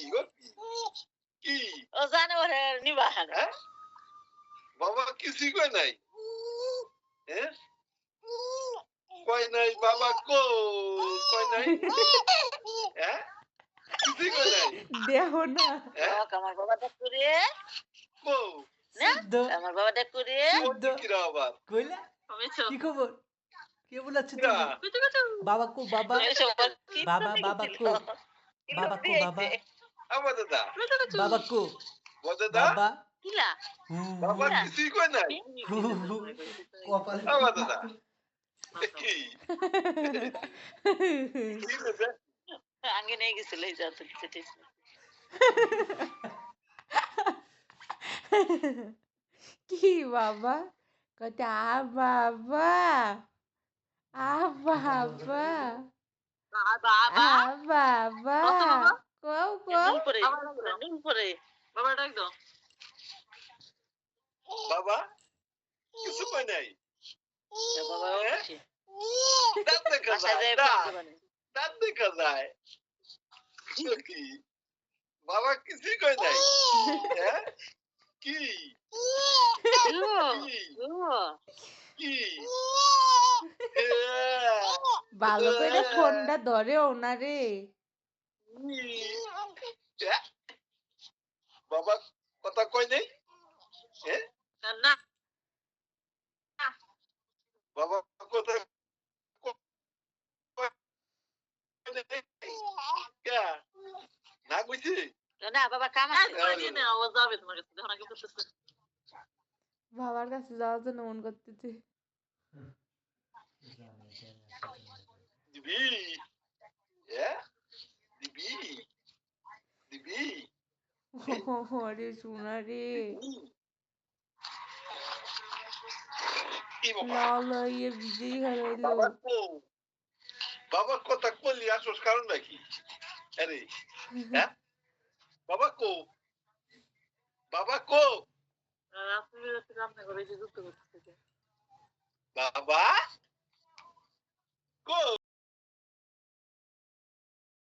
গো কি ও জানে ওরে নিবা হ্যাঁ বাবা কিছুই কয় নাই হ্যাঁ কয় নাই বাবা কয় নাই হ্যাঁ কিছুই কয় নাই দেহ না হ্যাঁ আমার বাবা ডাক করে কো শুদ্ধ আমার বাবা ডাক করে শুদ্ধ কিরা আবার কইলা কমেছো কি খবর কে বলেছে কিরা তুমি বাবা কো বাবা বাবা বাবা কো বাবা কো বাবা আমার দাদা বাবা কো দাদা বাবা কিলা বাবা কিছুই কয় নাই কপালে আমার দাদা কি কি রে আগে নিয়ে গেছিল এই যাতে কিছু কি বাবা কটা বাবা বাবা বাবা কও কও নুন পরে বাবা ডাক দাও বাবা কিছু কয় নাই বাবা বলছে দাঁত দেখা বাসা যায় যায় দাঁত দেখা যায় কি বাবা কিছুই কয় নাই হ্যাঁ কি কি ভালো করে ফোনটা ধরে ওনারে বাবা কথা কয় নাই হ্যাঁ না বাবা কথা না কইছি না বাবা কাম আছে না ও যাবে তোমার কাছে যখন আগে বলতেছে বাবার কাছে যাওয়ার জন্য মন করতেছে দিবি হ্যাঁ দিবি দিবি আরে সোনা রে লালাইয়ে বিজয়ী হারাইলো বাবা কথা কলি আসস কারণ নাকি আরে হ্যাঁ বাবা কো আপনি রান্না করে যুক্ত করতেছে বাবা কো